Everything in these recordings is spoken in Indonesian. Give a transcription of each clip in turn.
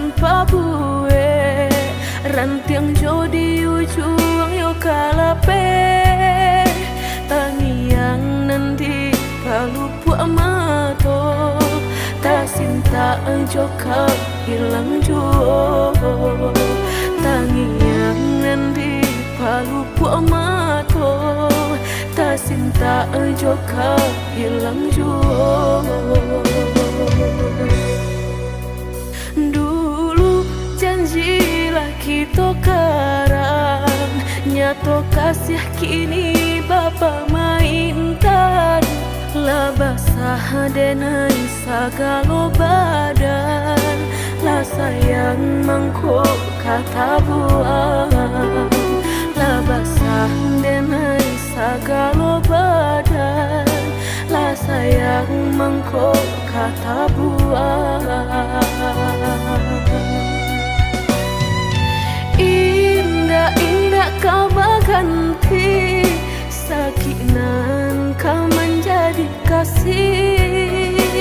tanpa bue, rantiang jo di ujung yo kalape, tangiang nanti palupu amato, tak cinta jo hilang jo, tangiang nanti palupu amato, tak cinta jo hilang jo. Dulu janjilah kita karang, nyato kasih kini bapa mainkan, lah basah denai sagalo badan, lah sayang mangkok kata buang, lah basah denai sagalo badan, lah sayang mangkok kata buang. Indah-indah kau berganti, sakinan kau menjadi kasih,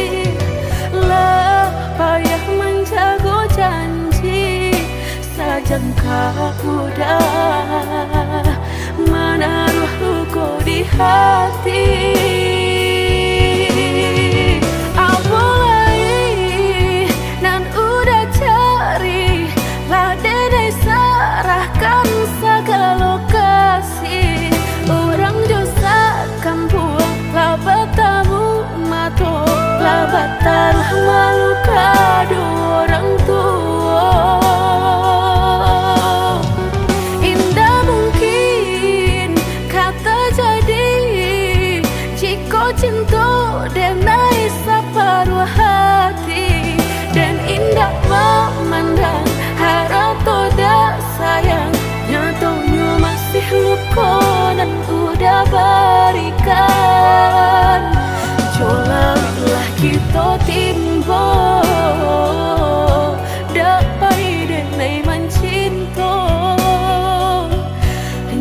lah payah menjaga janji, sajangka udah menaruh luka di hati. Batal malu kado orang tua, indah mungkin kata jadi, jika cinta denai separuh hati, dan indah memandang harap toda sayang, nyatanya masih luka dan udah berikan. Jolalah kita timbo, dapai denai mencinta,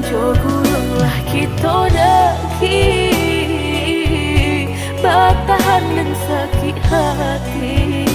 jogulanglah kita daki, bertahan dan sakit hati.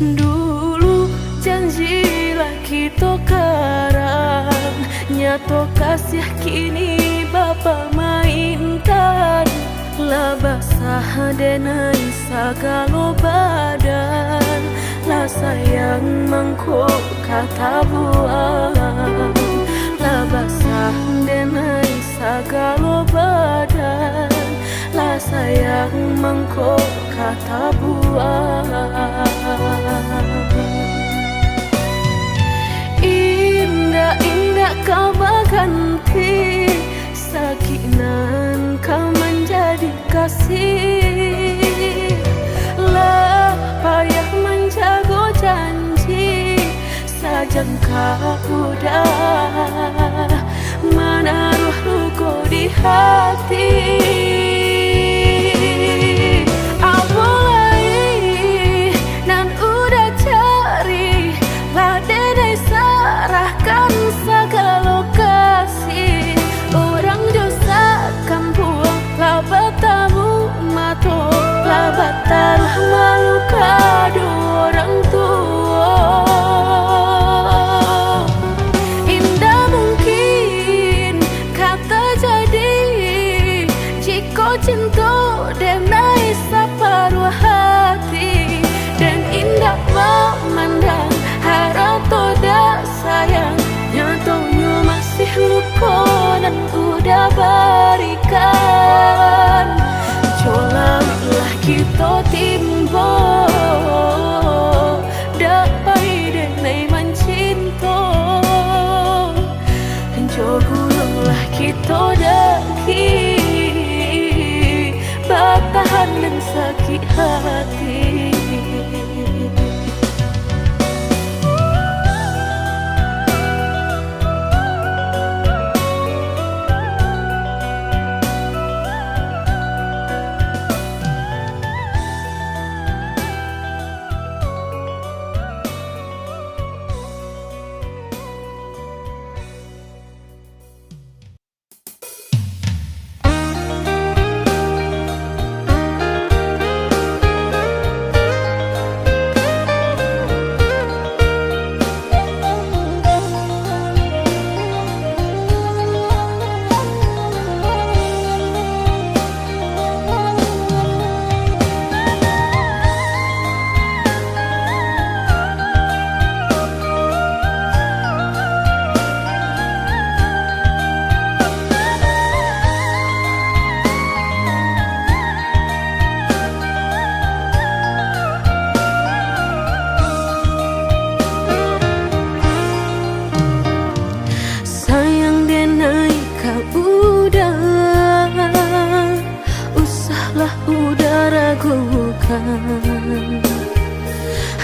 Dulu janjilah kita karang, nyato kasih kini bapa mainkan, lah basah denai sagalo badan, lah sayang mangkok kata buang, lah basah denai sagalo badan, lah sayang mangkok kata buang. Indah-indah kau berganti, sakinan kau menjadi kasih, lah payah menjaga janji, sajangka udah menaruh luka di hati. Batal malu kado orang tua, indah mungkin kata jadi, jika dan sakit hati.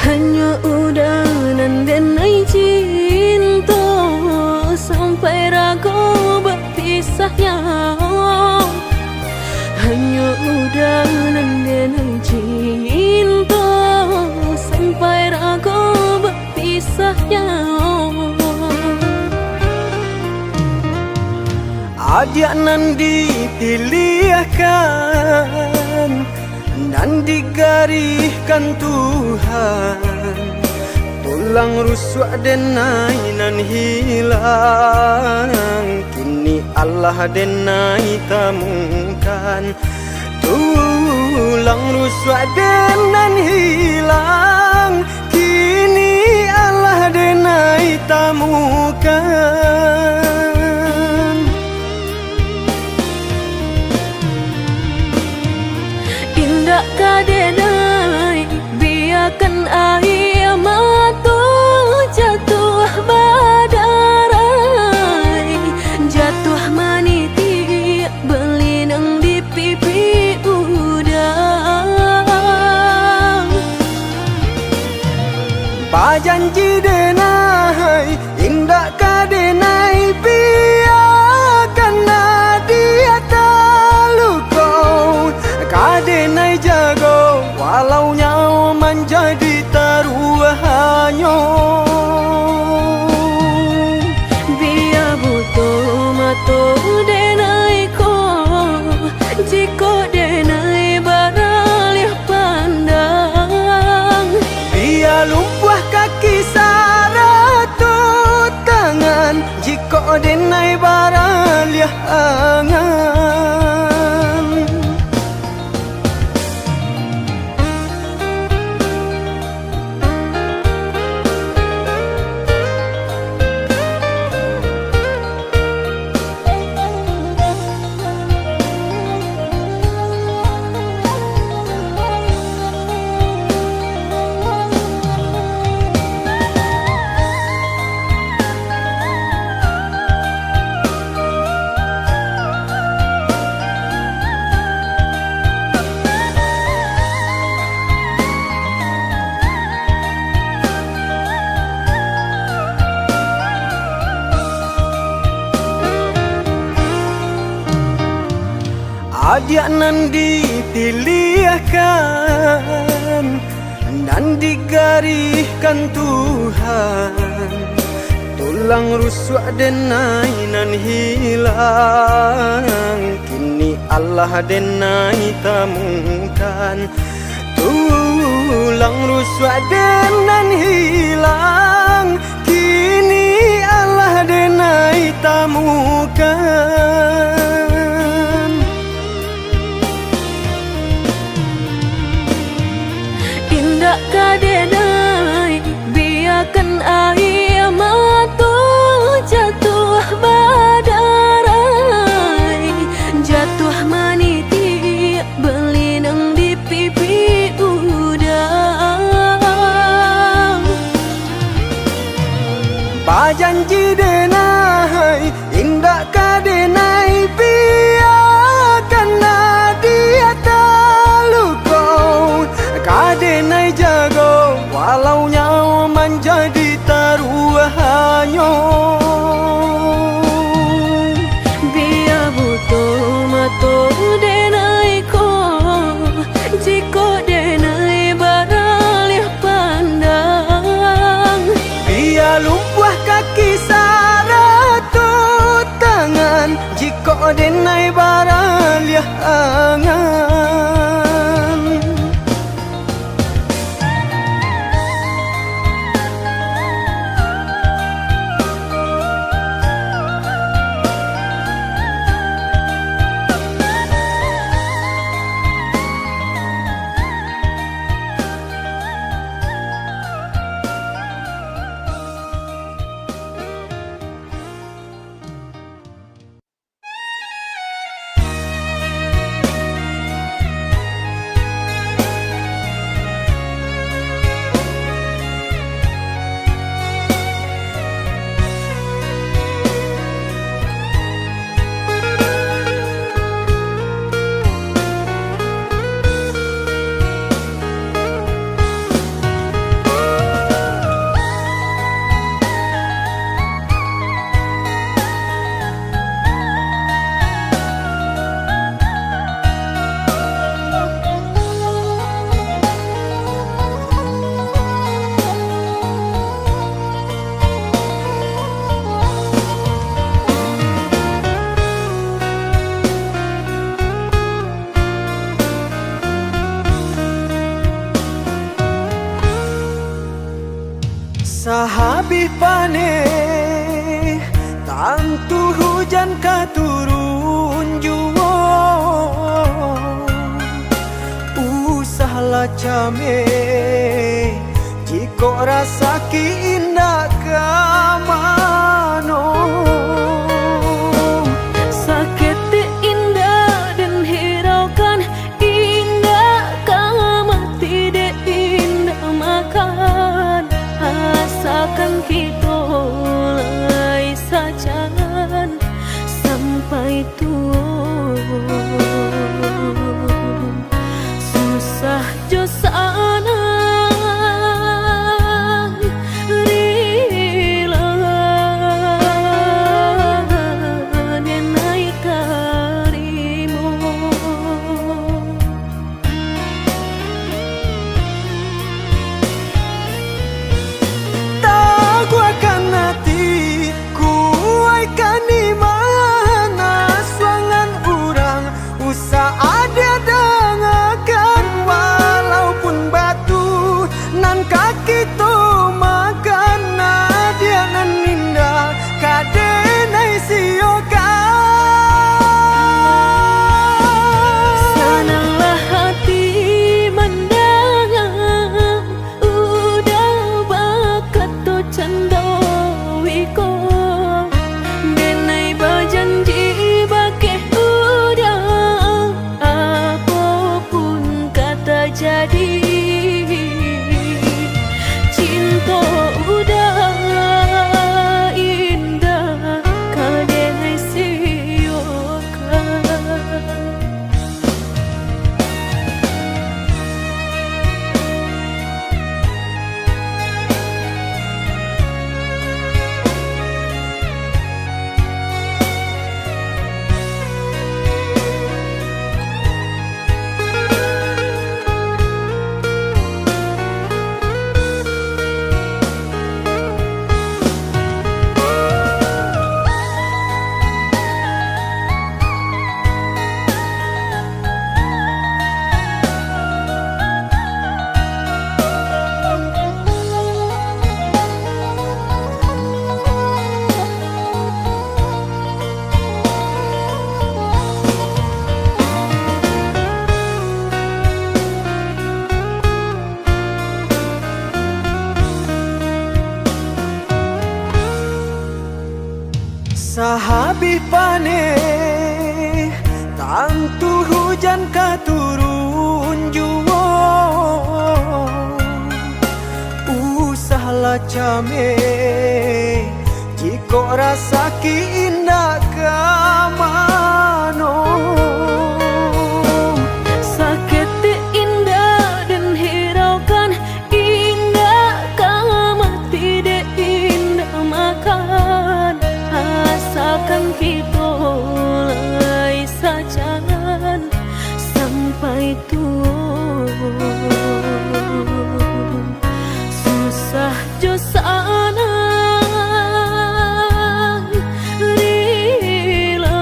Hanya udanan denai cinta sampai ragu berpisahnya. Hanya udanan denai cinta sampai ragu berpisahnya. Ajak nan dipilihkan dan digariskan Tuhan, tulang rusuk denai nan hilang, kini Allah denai temukan. Tulang rusuk denan hilang, kini Allah denai temukan. Kadenai biarkan air mata jatuh badarai, jatuh maniti berlinang di pipi udang. Pajanji denai indah kadenai biarkan dia talukau, kadenai jago walau nyawa menjadi taruhannya. Biar butuh mata denai ko, jika denai baralih pandang. Biar lumpuh kaki saratut tangan, jika denai baralih angan. Ajak nan dipilihkan dan digariskan Tuhan, tulang rusuk denai nan hilang, kini Allah denai temukan. Tulang rusuk denan hilang, kini Allah denai temukan. Kadenai biarkan air mata jatuh badarai, jatuh maniti berlinang di pipi udang. Pajanji denai indah kadenai biarkan dia taluk, jadi taruhanyo. Biar butuh mato denai ko, jiko denai baralih pandang. Biar lumpuh kaki saratu tangan, jiko denai baralih angan. Sahabih pane tantu hujan katurun juwo, usahlah came jiko rasa ki indah kamano. Sakit indah dan hiraukan indah, kamu tidak indah makan. Asalkan kita mulai sajan sampai tua, susah jo sana rila denai karimu. Ada dengarkan walaupun batu nan kaki tu makan nadia nan indah kadenai siokan. Senanglah hati mendengar udah bakat tu candawiko, denai berjanji bakeh udah apapun kata jadi. Cinta udah indah kadenai siokan. Sahabih pane tantu hujan katurun juwo, usahlah came jiko rasa ki indah kamano. Sakit indah dan hiraukan indah, kamu jo sana rila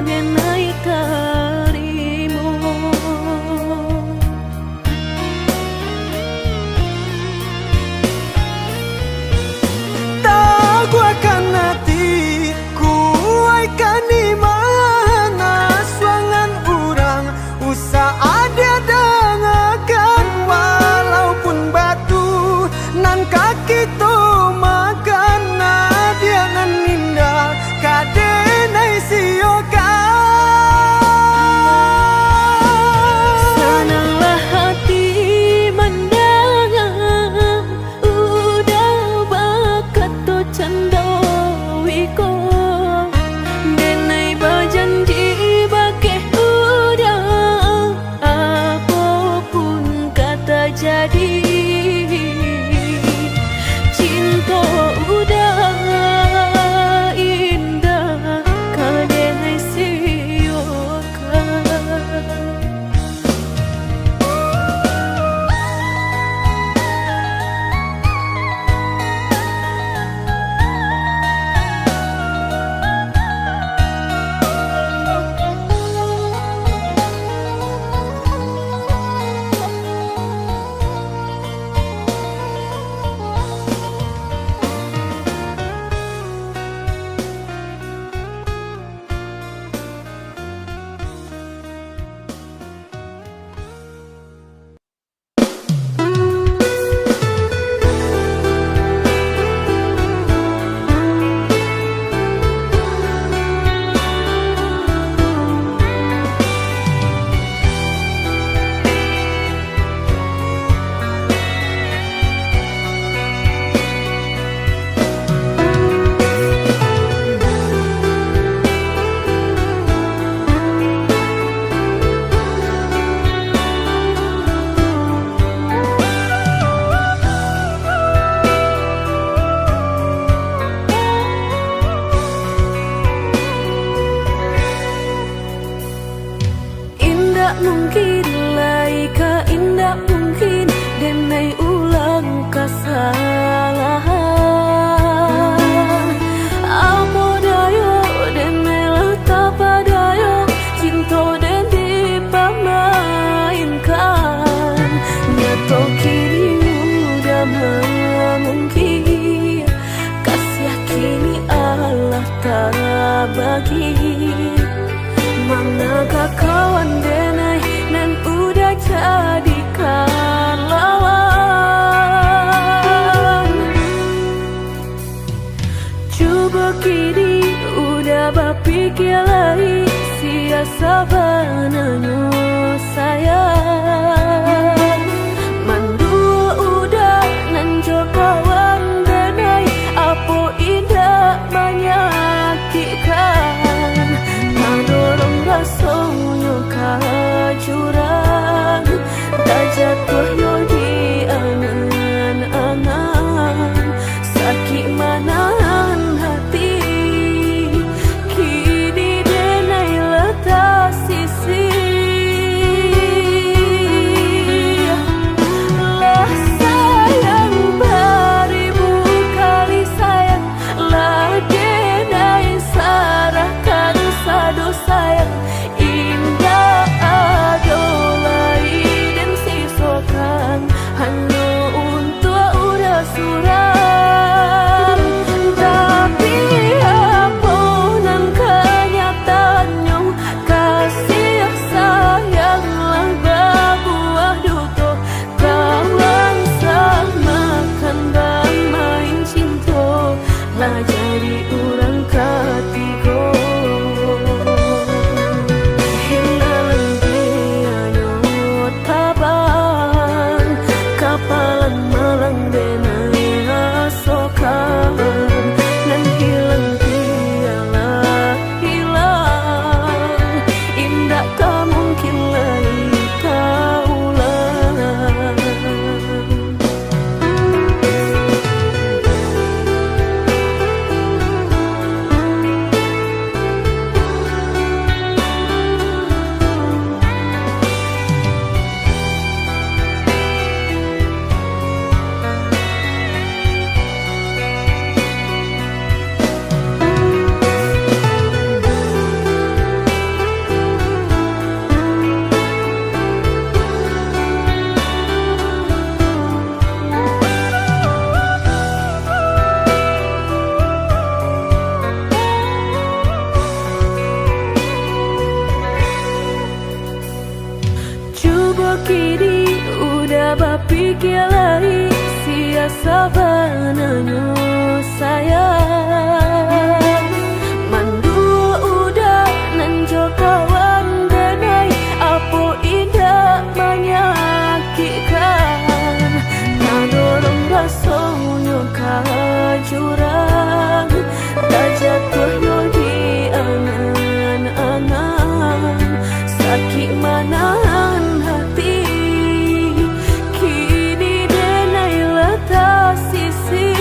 denai karimu. Tahu akan hati kuaikan di mana suangan orang usah ada dengarkan walaupun batu nan kaki to makan dia nan indah kadenai siokan. Senanglah hati mendengar udah bakat to candawiko denai berjanji bakeh udah apapun kata jadi cinta udah indah kadenai siokan. Indah mungkin laika indah mungkin denai ulang kesalahan apa dayo denai letak padayo cinta den dipamainkan nyato kini udah mungkin kasih kini Allah tak bagi. Manakah kawan denai nan udah jadikan lawan. Coba kini udah berpikir lagi siasa bananyo sayang. Mandua udah nan jo kawan denai apa indah menyakitkan. Dorong rasanya kajurang tak jatuh yo di angan-angan sakit manahan hati kini denai letak sisi lah sayang beribu kali sayang lah denai sarahkan sadu sayang indah adolai dan sisokan hanya untuk udah suram tapi apa nan kenyataannya kasih sayang lah berbuah duto kawan samakan bang main cinta lah jadi orang ketiga. Kapalan malang denai asokan nan hilang tialah hilang indah tak mungkin lagi kaulang. sabananya sayang mandu udah nanjo kawan denai apo indah menyakitkan nadorong rasonyo kajurang tak jatuh yo di angan-angan sakit manahan hati kini denai letak sisi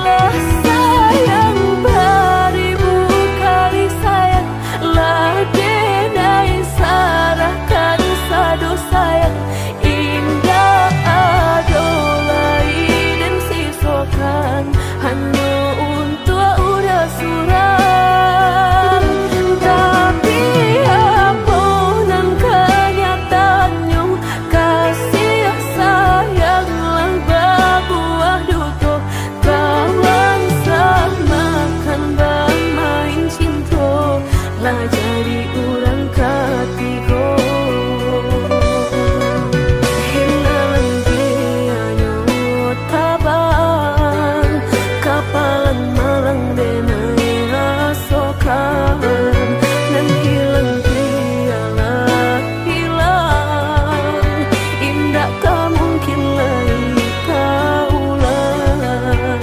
lah sayang beribu kali sayang lah denai sarahkan sadu sayang indah adolai dan sisokan hanya untuk udah suram tapi apunan kenyataannya kasih sayang lang berbuah duto kawan samakan bermain cinta lah jadi orang ketiga hilang dianya tabang kapalan malang denai rasokan dan hilang dialah hilang indah tak mungkin lagi kaulang.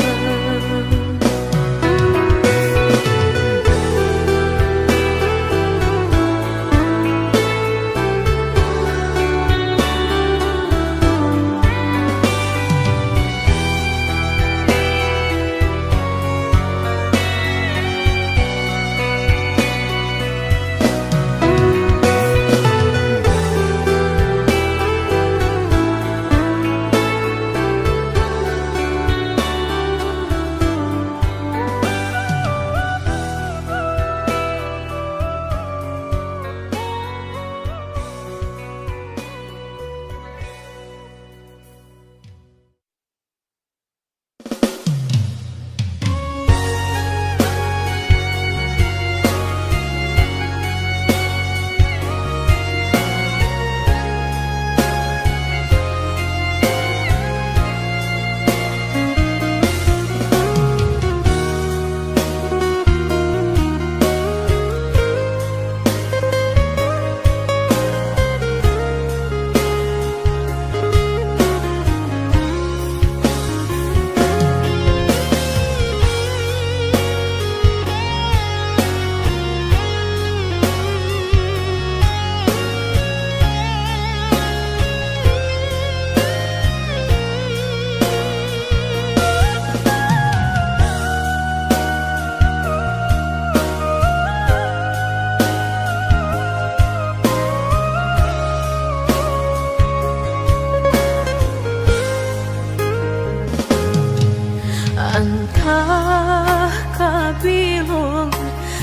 Entah kabilon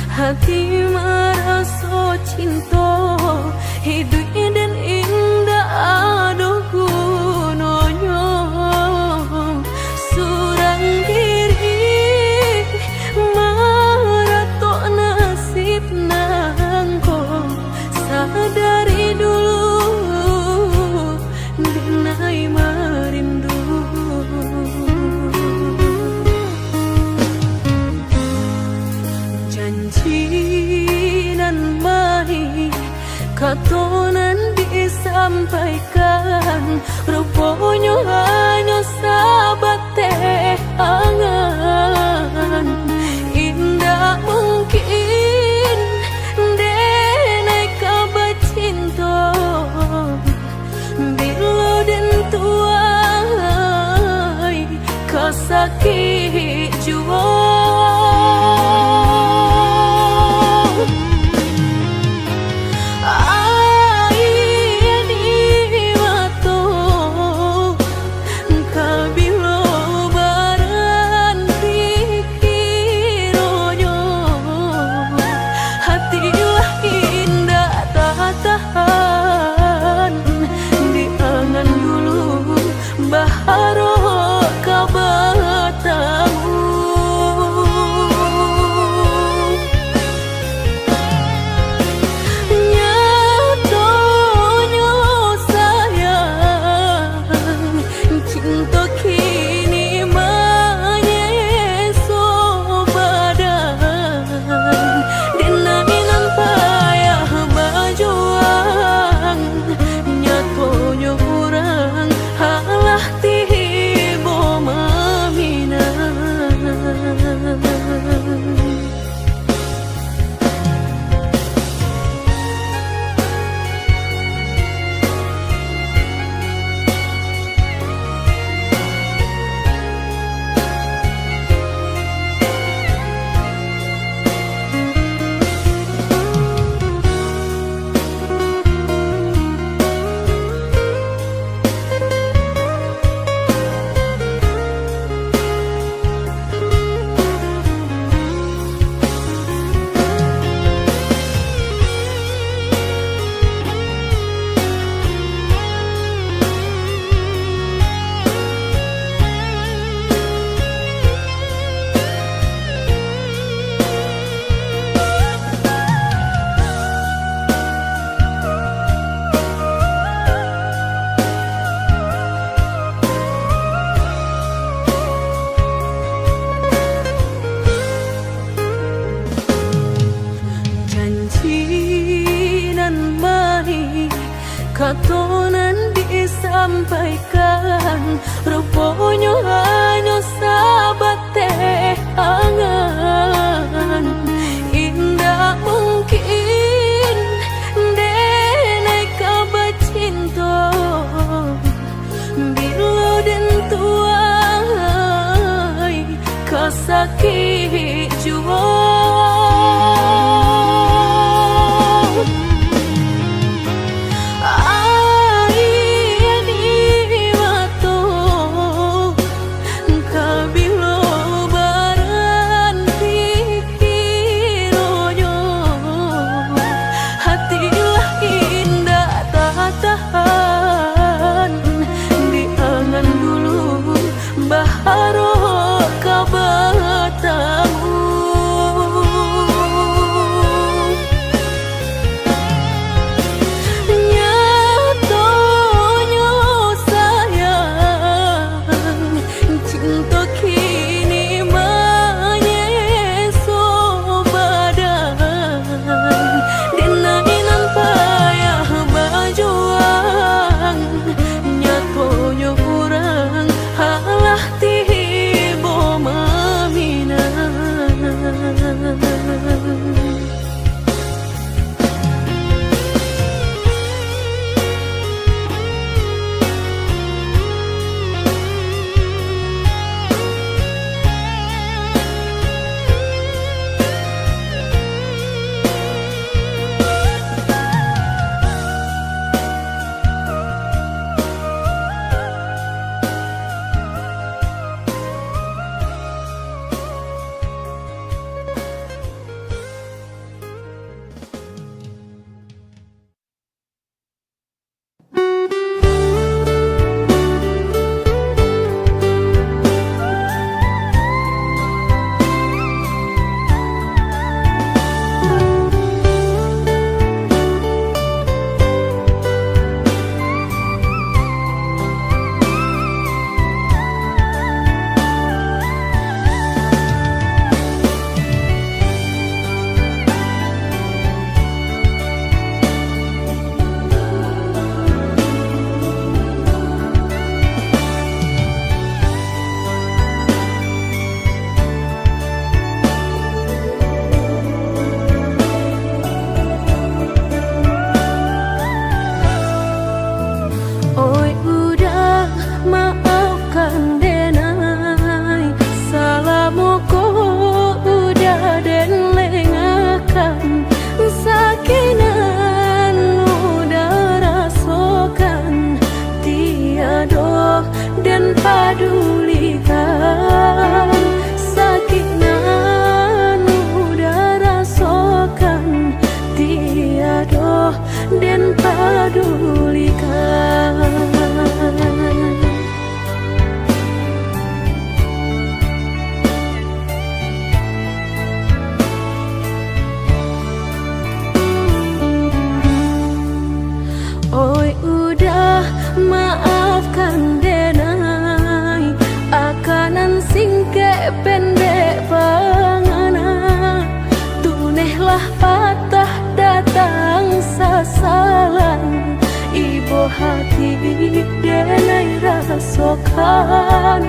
hati merasa cinta hidup dan indah aduh gunanya surang diri maratok nasib nangko sadari dulu denai merindu janji nan baik katonan disampaikan rupanya hanya sahabat teh angan indah mungkin denai kabar cinta bila dan tuai kasakit jua baharo kabata katonan disampaikan, rupanya hanya sahabat teh angan. Indah mungkin denai kabar cinta, bila den tuai kasakit jua. rasakan,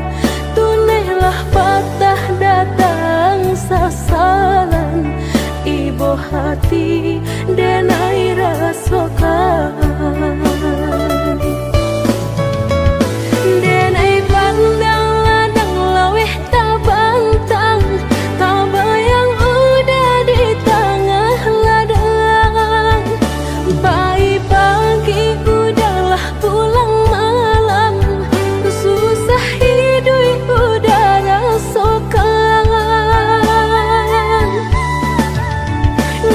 tunailah patah datang sasaran, ibu hati denai rasakan. Denai pandang ladang laweh tak bantang, tak bayang udah di tengah ladang. Bayi pagi udahlah pulang malam, susah hidup udah rasakan.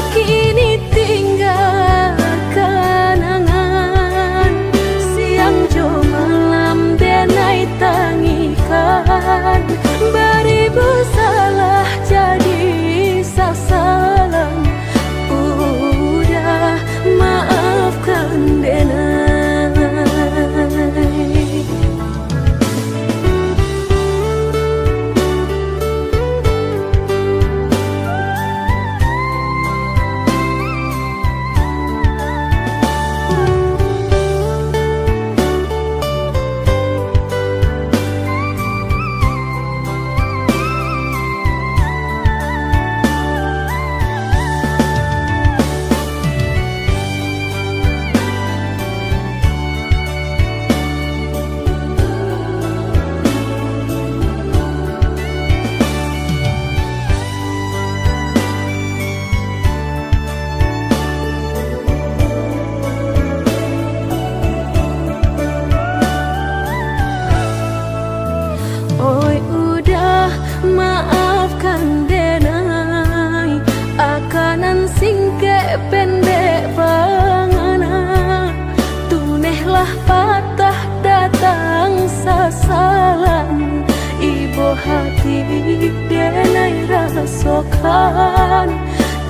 Kini tinggal kenangan. Tunilah patah datang sasalan, ibu hati denai rasakan.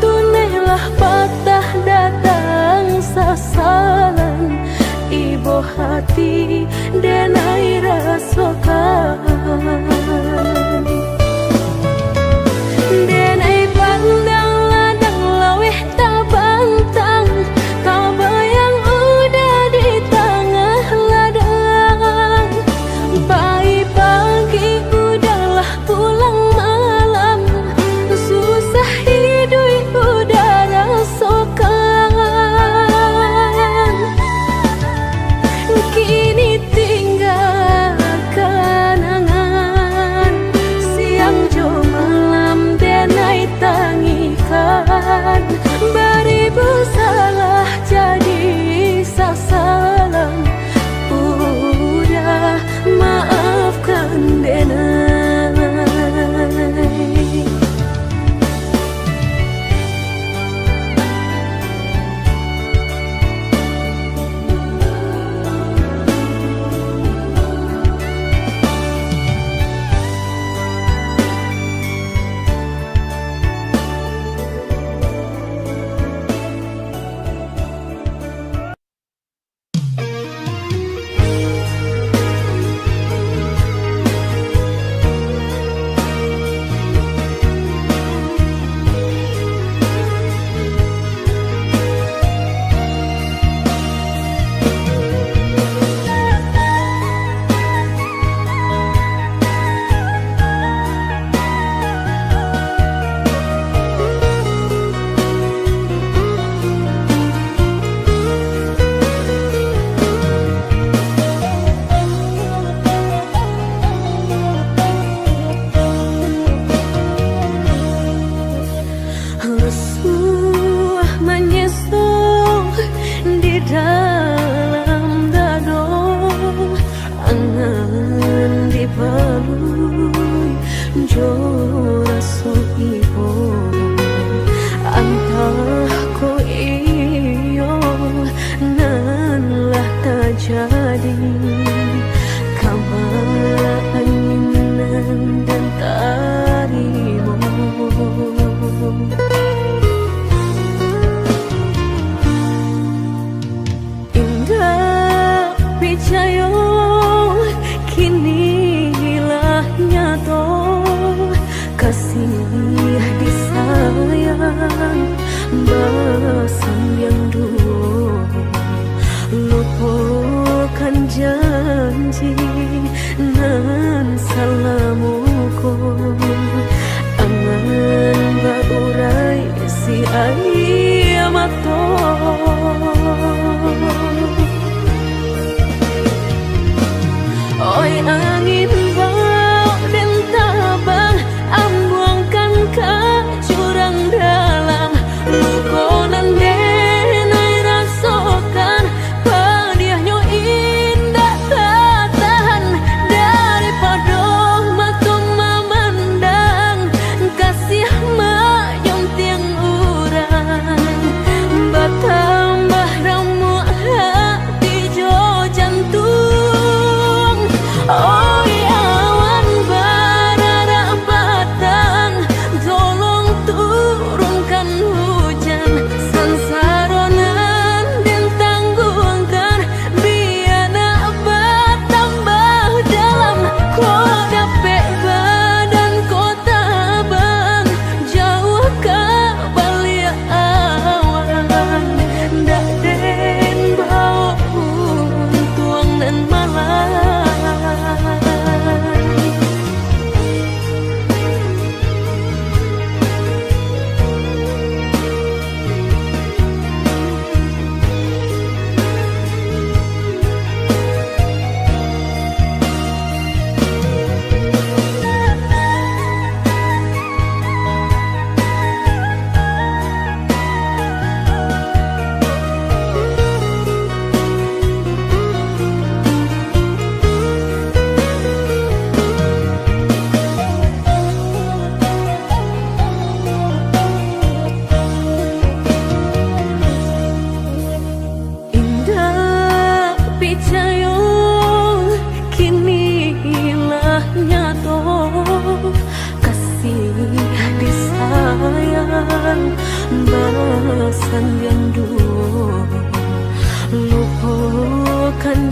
Tunilah patah datang sasalan, ibu hati denai rasakan. Denai pandang ladang laweh tak bantang, tak bayang udah di tengah ladang. Pagi-pagi udahlah pulang malam, susah hidup udah rasakan. Kini tinggal kenangan, siang jo malam denai tangikan. Beribu salah jadi sasalan, udah maafkan denai. Lesuh menyesal di dalam dado, angan dipalui jo raso ibo. Antah ko iyo nan lah tak jadi, kamala anginan dan tarimu. Indah picayo kini hilah nyato, kasih disayang basang yang dulu lupa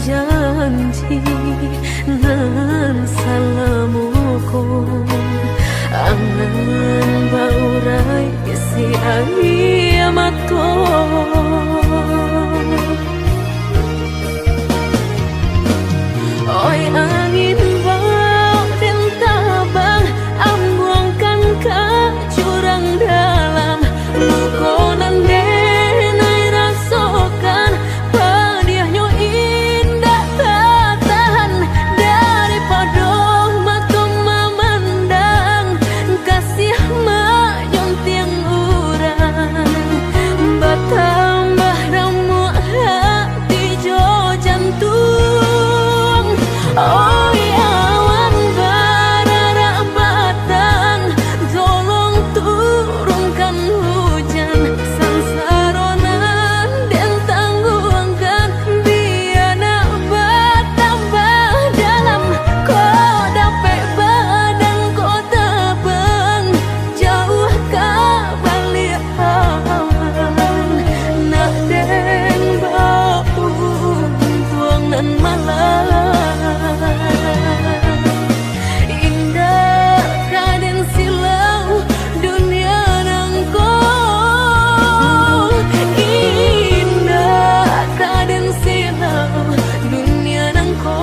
janji nan salamuku angan baurai isi ayamato oi angin bau dan tabang ambuangkan ke jurang dalam lukonan denai rasakan pedihnya indah tak tahan daripada mata memandang kasih mayong tiang urang bertambah ramu hati jo jantung. Oh awan barara batang tolong turunkan hujan sansaronan dan tangguhkan biana bertambah dalam kau dapat badan kau tabang jauh ke balik awan nak deng bau tuang nan malam indah kaden silau dunia nangko indah kaden silau dunia nangko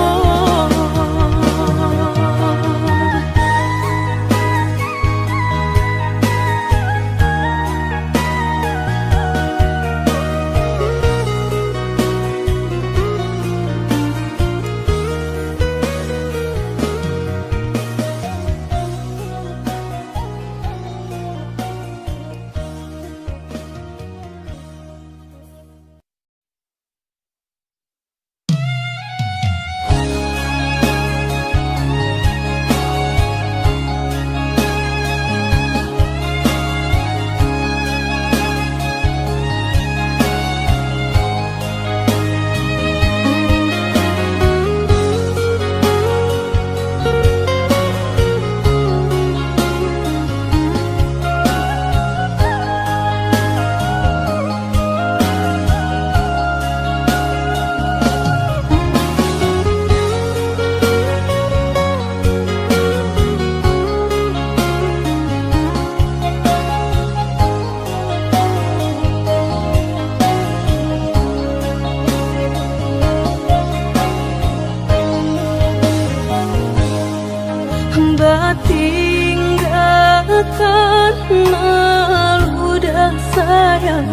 tinggalkan ludah sayang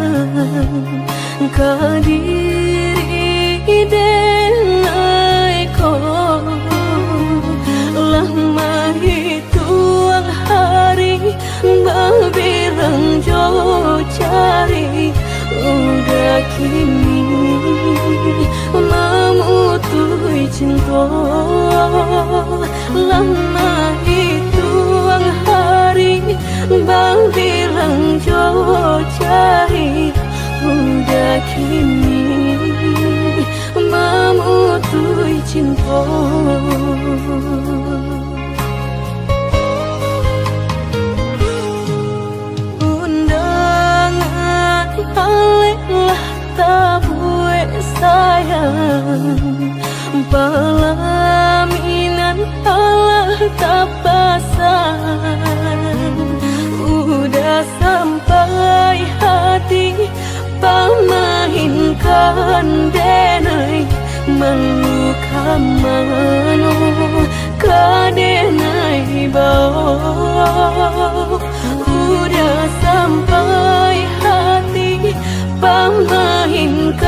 ke diri denai ko lama hitung hari berbilang jauh cari udah kini memutui cinta lama hitung hari berbilang jauh cari udah kini memutui cinta undangan aleklah tabue sayang pelaminan Allah tak pasang udah sampai hati pamahinkan denai meluka mano kadenai bau udah sampai hati pamahinkan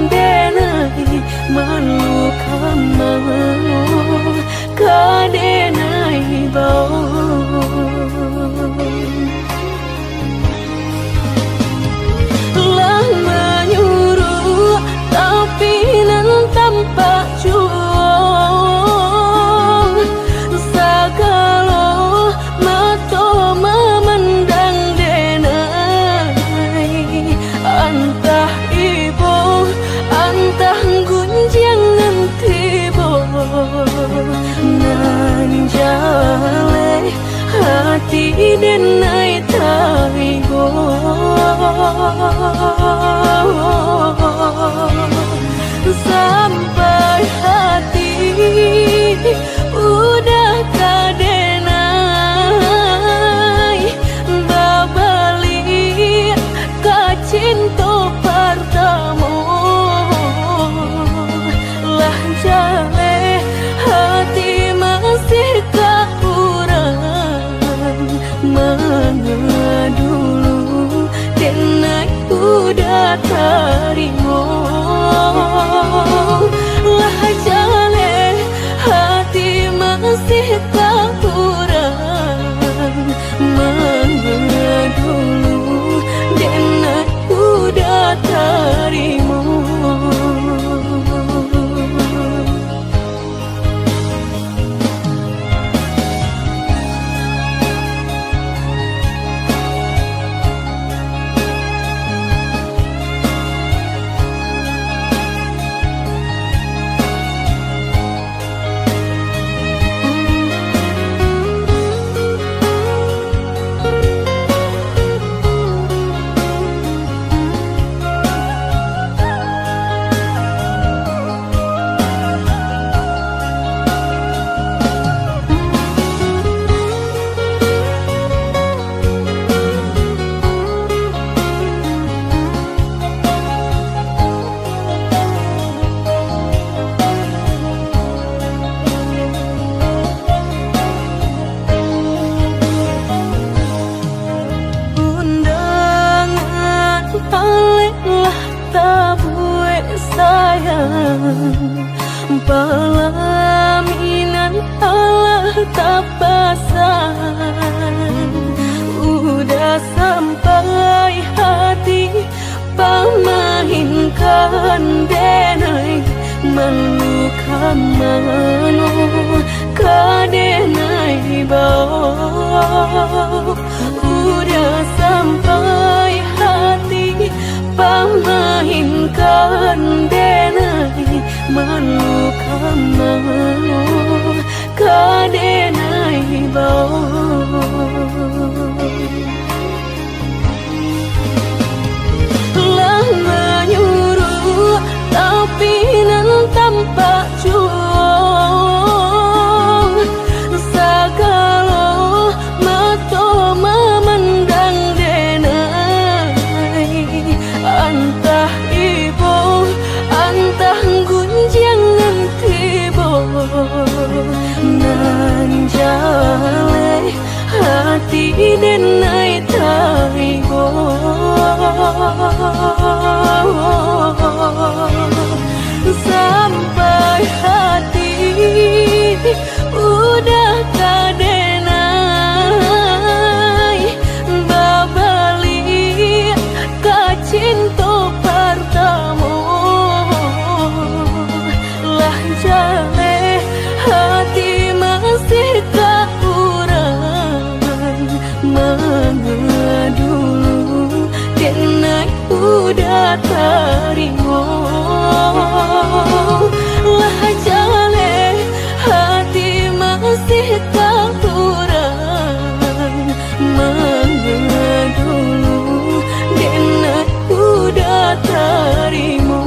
denai meluka mano kadenai bau menyuruh tapi nan tampak juang segala mata memandang denai antah ibu antah gunjangan tiba nan jale hati denai taigo sampai Pelaminan Allah tak pasang, udah sampai hati pamahinkan denai meluka mano kadenai bau. Udah sampai hati pamahinkan denai meluka mano kadenai bau. Menyuruh tapi nan tampak juang, segala mata memandang denai. Antah ibu, antah gunjangan tiba, nan jale hati denai taibo. Sampai hati udah kadenai babali kacinto pertama lah jale hati masih kekurangan mengadulu denai udah terima. Lah jale hati masih kekurangan mengadulu denai udah terima.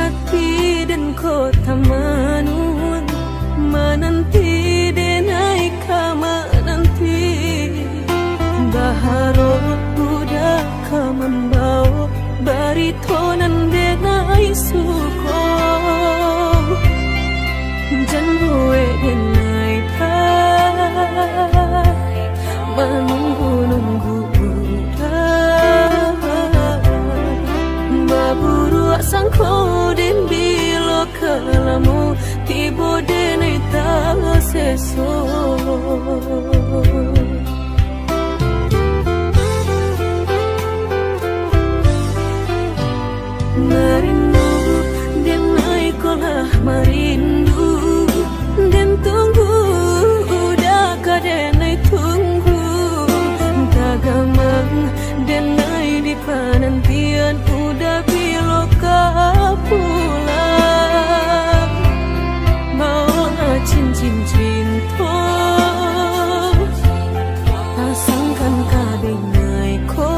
hati dan kota Manun, menanti denai kama nanti baharot udah membawa baritonan denai suko janwe denai menunggu baburu sangko den bilo kalamu tibo denai ta seso merindu denai kolah merindu den tunggu udah kadenai tunggu tagamang denai di penantian udah biloka pulang mau cincin cinta pasangkan kadenai ko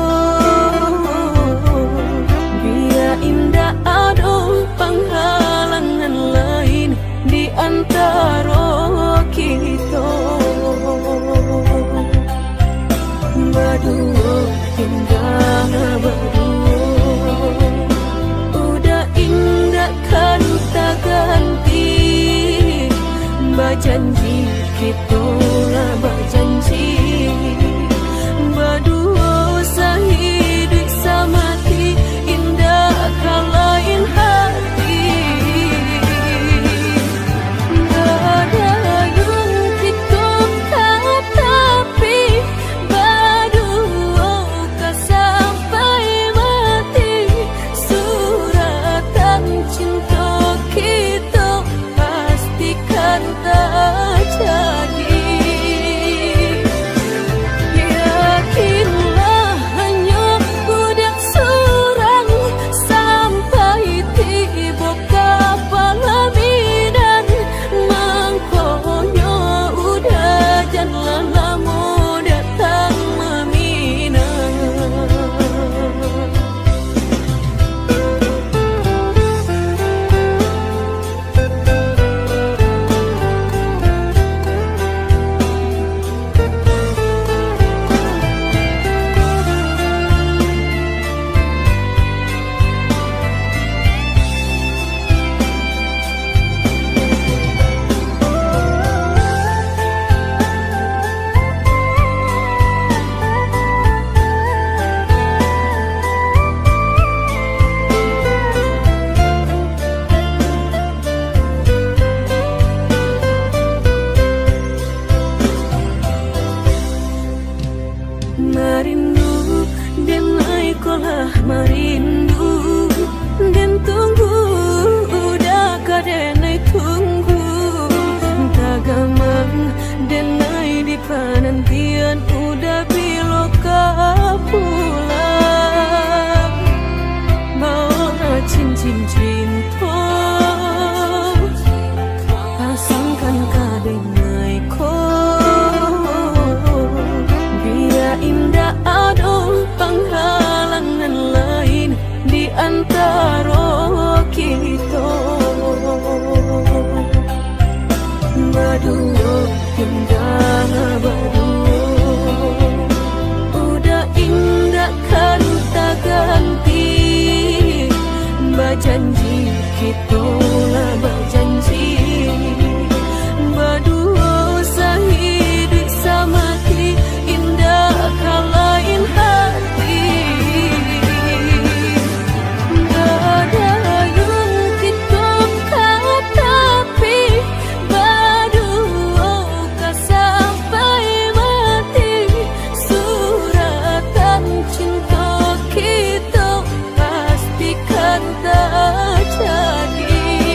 biar indah ada penghalangan lain di antara kita berdua indah berdua udah indah kan tak ganti berjanji kita lah berjanji berdua sehidup semati indah kalain hati ada yang kita tapi berdua kan sampai mati suratan cinta kita pastikan tak jadi yakinlah hanya udah surang sampai tiba kapal midan mangkonya udah jangan lama datang meminang merindu denai kolah merindu den tunggu udah kadenai tunggu tagamang denai di penantian udah biloka pulang mau cincin cinta pasangkan kadenai ko biar indah ada penghalangan lain di antara kita berdua indah berdua udah indah kan tak ganti berjanji kita lah berjanji berdua sehidup semati indah kalain hati ada yang kita tapi berdua kan sampai mati suratan cinta kita pastikan tak jadi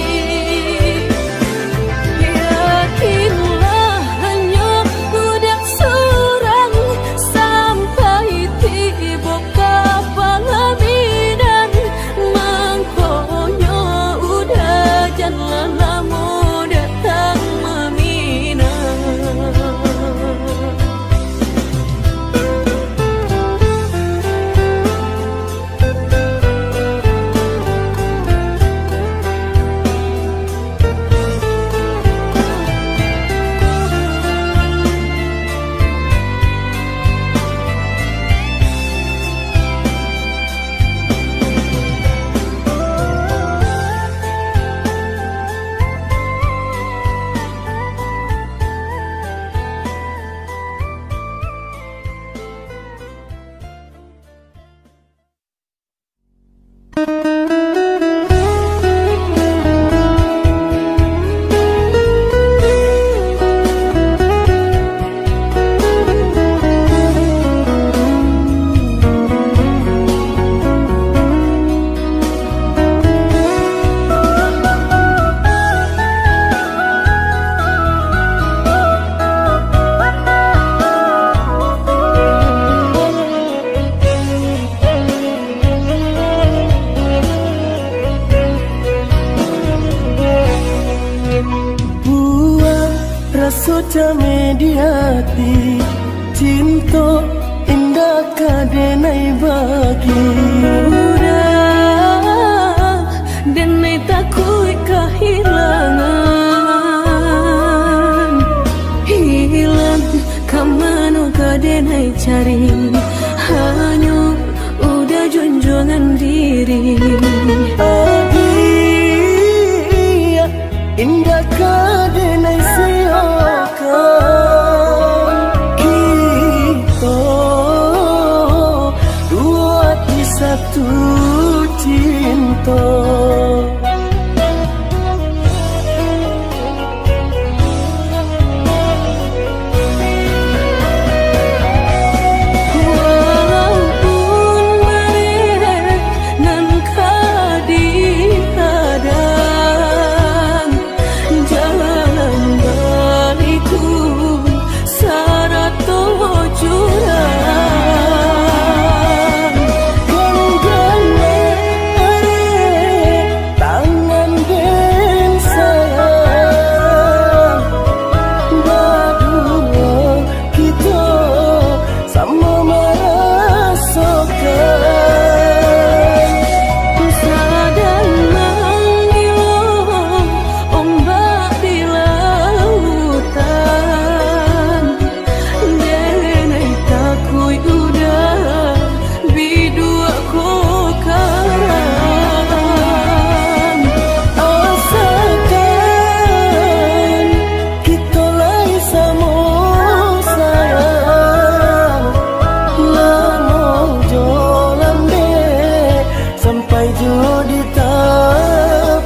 sudah mediati cinta indah kadenai bagi udah denai takut kehilangan hilang kamanu kadenai cari hanya udah junjungan diri adia indah kadenai siakan kita dua di satu cinta di tepian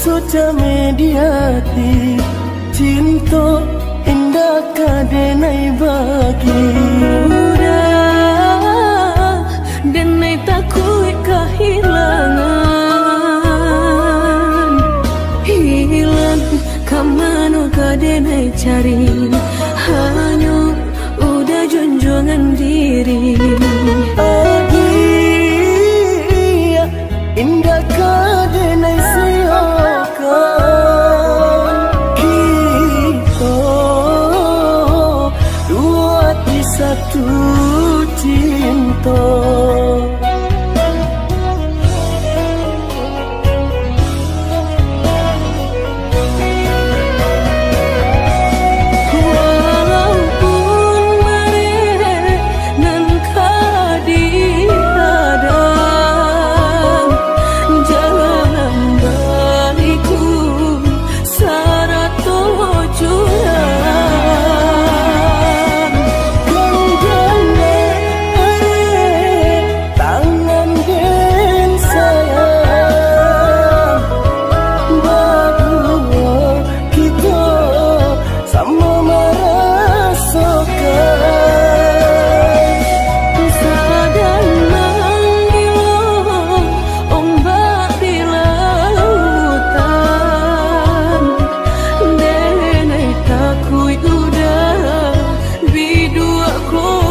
sudah mediati cinta indah kadenai bagi udah denai takut kehilangan hilang kamanu kadenai cari hanya udah junjungan diri adia indah kadenai satu cinta walaupun mereka nan kadihadang jalan baliku syarat tujuan aku